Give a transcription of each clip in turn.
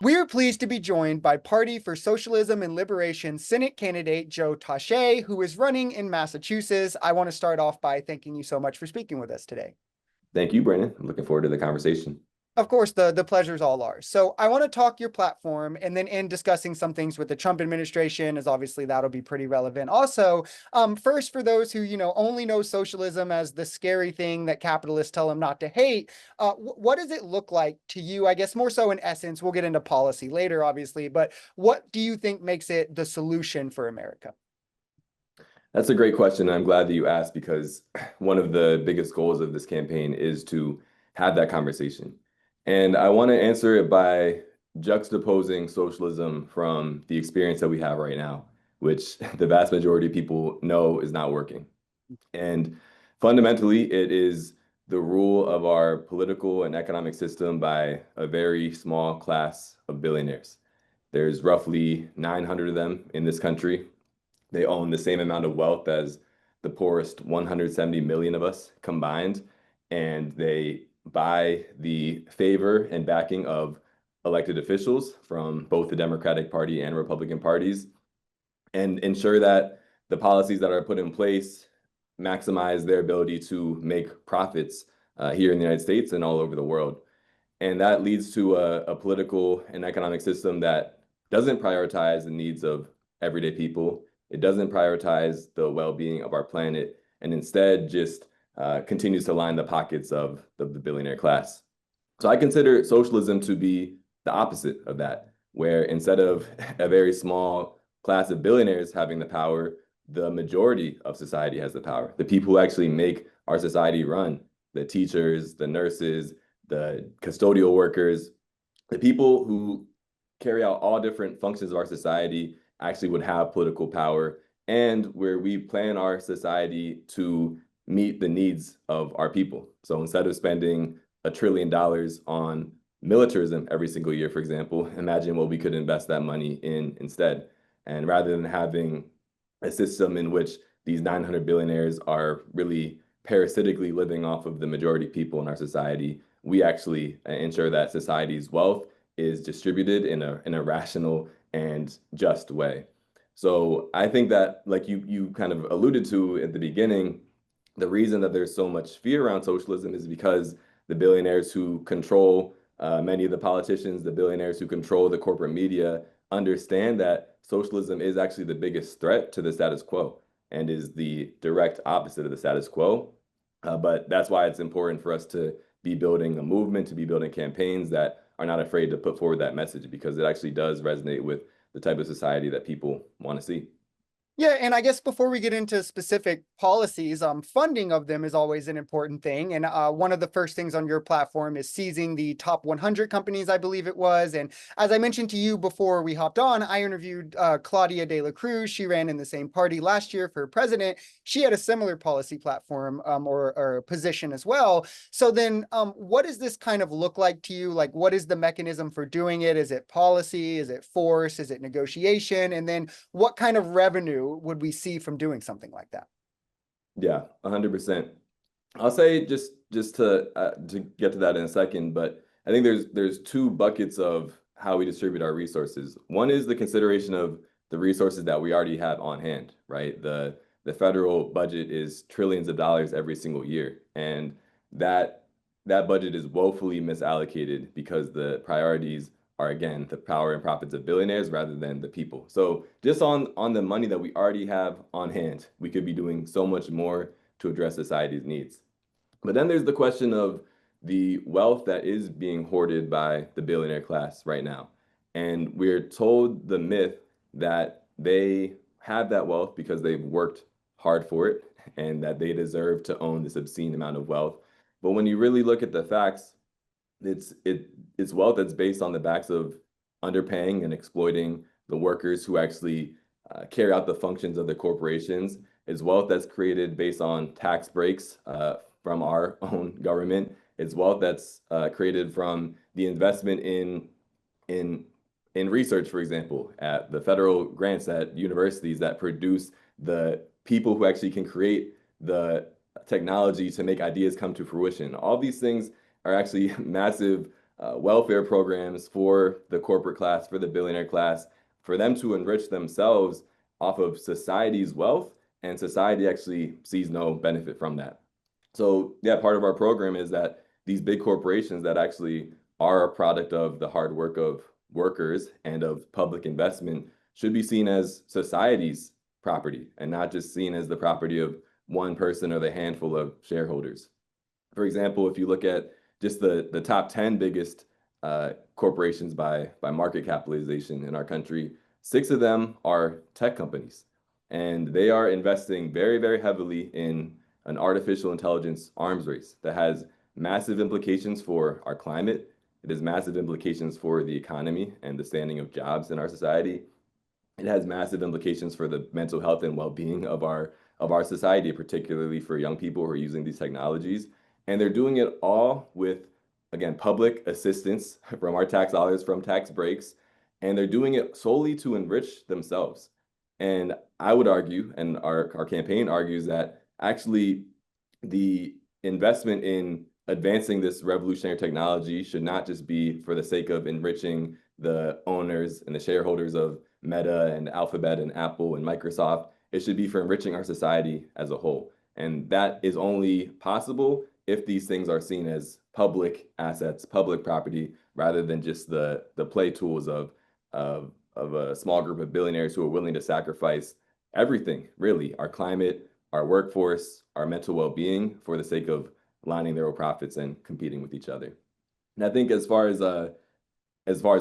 We are pleased to be joined by Party for Socialism and Liberation Senate candidate Joe Tache, who is running in Massachusetts. I want to start off by thanking you so much for speaking with us today. Thank you, Brandon. I'm looking forward to the conversation. Of course, the pleasure's all ours. So I want to talk your platform and then in discussing some things with the Trump administration, as obviously that'll be pretty relevant. Also, first, for those who, only know socialism as the scary thing that capitalists tell them not to hate, what does it look like to you? I guess more so in essence, we'll get into policy later, obviously, but what do you think makes it the solution for America? That's a great question. I'm glad that you asked because one of the biggest goals of this campaign is to have that conversation. And I want to answer it by juxtaposing socialism from the experience that we have right now, which the vast majority of people know is not working. And fundamentally, it is the rule of our political and economic system by a very small class of billionaires. There's roughly 900 of them in this country. They own the same amount of wealth as the poorest 170 million of us combined, and they buy the favor and backing of elected officials from both the Democratic Party and Republican parties, and ensure that the policies that are put in place maximize their ability to make profits here in the United States and all over the world. And that leads to a political and economic system that doesn't prioritize the needs of everyday people. It doesn't prioritize the well-being of our planet, and instead just continues to line the pockets of the billionaire class. So I consider socialism to be the opposite of that, where instead of a very small class of billionaires having the power, the majority of society has the power. The people who actually make our society run, the teachers, the nurses, the custodial workers, the people who carry out all different functions of our society actually would have political power, and where we plan our society to meet the needs of our people. So instead of spending $1 trillion on militarism every single year, for example, imagine what we could invest that money in instead. And rather than having a system in which these 900 billionaires are really parasitically living off of the majority of people in our society, we actually ensure that society's wealth is distributed in a rational and just way. So I think that, like you kind of alluded to at the beginning, the reason that there's so much fear around socialism is because the billionaires who control many of the politicians, the billionaires who control the corporate media, understand that socialism is actually the biggest threat to the status quo and is the direct opposite of the status quo. But that's why it's important for us to be building a movement, to be building campaigns that are not afraid to put forward that message, because it actually does resonate with the type of society that people want to see. Yeah, and I guess before we get into specific policies, funding of them is always an important thing. And one of the first things on your platform is seizing the top 100 companies, I believe it was. And as I mentioned to you before we hopped on, I interviewed Claudia de la Cruz. She ran in the same party last year for president. She had a similar policy platform or position as well. So then what does this kind of look like to you? Like, what is the mechanism for doing it? Is it policy? Is it force? Is it negotiation? And then what kind of revenue would we see from doing something like that? Yeah, 100%. I'll say just to get to that in a second, but I think there's two buckets of how we distribute our resources. One is the consideration of the resources that we already have on hand, right? The federal budget is trillions of dollars every single year, and that that budget is woefully misallocated because the priorities are, again, the power and profits of billionaires rather than the people. So just on the money that we already have on hand, we could be doing so much more to address society's needs. But then there's the question of the wealth that is being hoarded by the billionaire class right now. And we're told the myth that they have that wealth because they've worked hard for it and that they deserve to own this obscene amount of wealth. But when you really look at the facts, it's wealth that's based on the backs of underpaying and exploiting the workers who actually carry out the functions of the corporations. It's wealth that's created based on tax breaks from our own government. It's wealth that's created from the investment in research, for example, at the federal grants at universities that produce the people who actually can create the technology to make ideas come to fruition. All these things are actually massive welfare programs for the corporate class, for the billionaire class, for them to enrich themselves off of society's wealth, and society actually sees no benefit from that. So yeah, part of our program is that these big corporations that actually are a product of the hard work of workers and of public investment should be seen as society's property and not just seen as the property of one person or the handful of shareholders. For example, if you look at just the top 10 biggest corporations by market capitalization in our country, six of them are tech companies. And they are investing very, very heavily in an artificial intelligence arms race that has massive implications for our climate. It has massive implications for the economy and the standing of jobs in our society. It has massive implications for the mental health and well-being of our society, particularly for young people who are using these technologies. And they're doing it all with, again, public assistance from our tax dollars, from tax breaks, and they're doing it solely to enrich themselves. And I would argue, and our campaign argues, that actually the investment in advancing this revolutionary technology should not just be for the sake of enriching the owners and the shareholders of Meta and Alphabet and Apple and Microsoft. It should be for enriching our society as a whole. And that is only possible if these things are seen as public assets, public property, rather than just the play tools of a small group of billionaires who are willing to sacrifice everything, really, our climate, our workforce, our mental well-being for the sake of lining their own profits and competing with each other. And I think as far as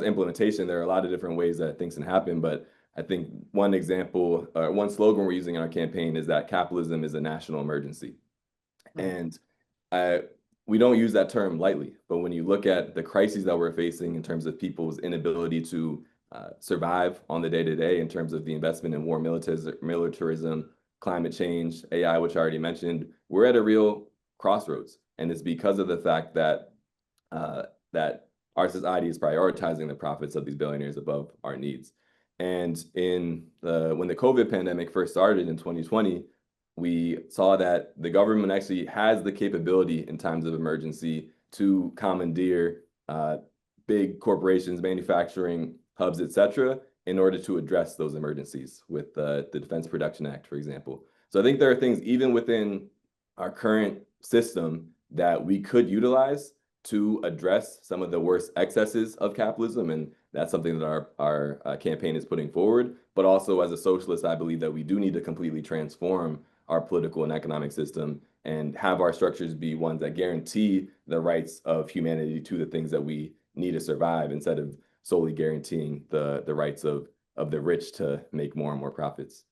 implementation, there are a lot of different ways that things can happen, but I think one example, one slogan we're using in our campaign is that capitalism is a national emergency. And we don't use that term lightly, but when you look at the crises that we're facing in terms of people's inability to survive on the day-to-day in terms of the investment in war militarism, climate change, AI, which I already mentioned, we're at a real crossroads. And it's because of the fact that that our society is prioritizing the profits of these billionaires above our needs. And when the COVID pandemic first started in 2020, we saw that the government actually has the capability in times of emergency to commandeer big corporations, manufacturing hubs, et cetera, in order to address those emergencies with the Defense Production Act, for example. So I think there are things even within our current system that we could utilize to address some of the worst excesses of capitalism. And that's something that our campaign is putting forward. But also as a socialist, I believe that we do need to completely transform our political and economic system and have our structures be ones that guarantee the rights of humanity to the things that we need to survive instead of solely guaranteeing the rights of the rich to make more and more profits.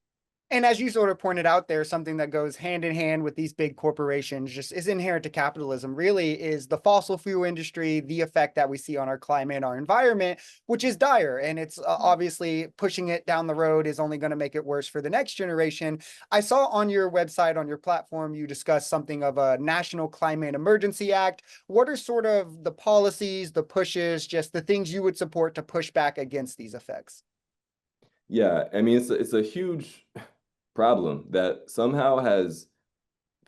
And as you sort of pointed out there, something that goes hand in hand with these big corporations just is inherent to capitalism, really, is the fossil fuel industry, the effect that we see on our climate, our environment, which is dire. And it's obviously pushing it down the road is only going to make it worse for the next generation. I saw on your website, on your platform, you discussed something of a National Climate Emergency Act. What are sort of the policies, the pushes, just the things you would support to push back against these effects? Yeah, I mean, it's a huge problem that somehow has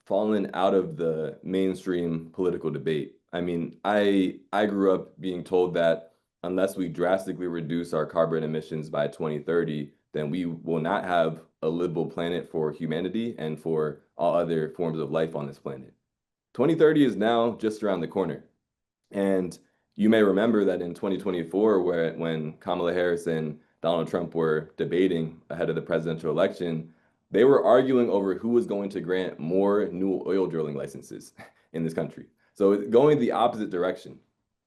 fallen out of the mainstream political debate. I mean, I grew up being told that unless we drastically reduce our carbon emissions by 2030, then we will not have a livable planet for humanity and for all other forms of life on this planet. 2030 is now just around the corner. And you may remember that in 2024, when Kamala Harris and Donald Trump were debating ahead of the presidential election, they were arguing over who was going to grant more new oil drilling licenses in this country. So it's going the opposite direction.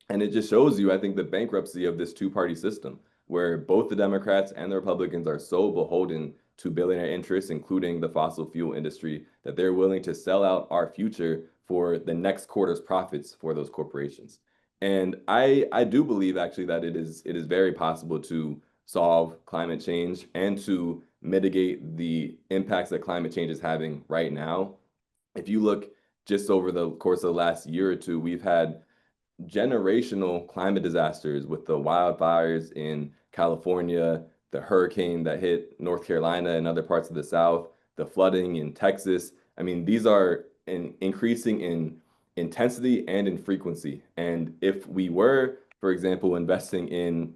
And it just shows you, I think, the bankruptcy of this two-party system, where both the Democrats and the Republicans are so beholden to billionaire interests, including the fossil fuel industry, that they're willing to sell out our future for the next quarter's profits for those corporations. And I do believe actually that it is very possible to solve climate change and to mitigate the impacts that climate change is having right now. If you look just over the course of the last year or two, we've had generational climate disasters with the wildfires in California, the hurricane that hit North Carolina and other parts of the South, the flooding in Texas. I mean, these are increasing in intensity and in frequency. And if we were, for example, investing in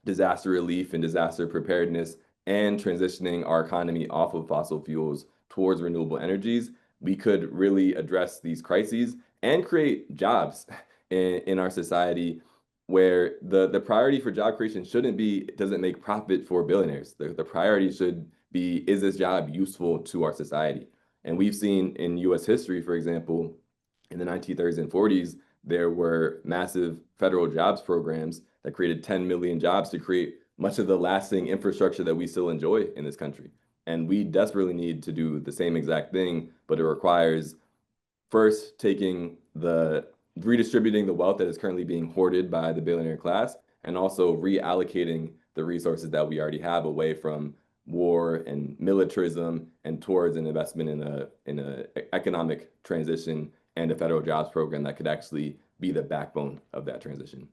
disaster relief and disaster preparedness and transitioning our economy off of fossil fuels towards renewable energies, we could really address these crises and create jobs in our society where the priority for job creation shouldn't be, does it make profit for billionaires? The priority should be, is this job useful to our society? And we've seen in US history, for example, in the 1930s and 40s, there were massive federal jobs programs that created 10 million jobs to create much of the lasting infrastructure that we still enjoy in this country. And we desperately need to do the same exact thing, but it requires first taking the redistributing the wealth that is currently being hoarded by the billionaire class, and also reallocating the resources that we already have away from war and militarism and towards an investment in a economic transition and a federal jobs program that could actually be the backbone of that transition.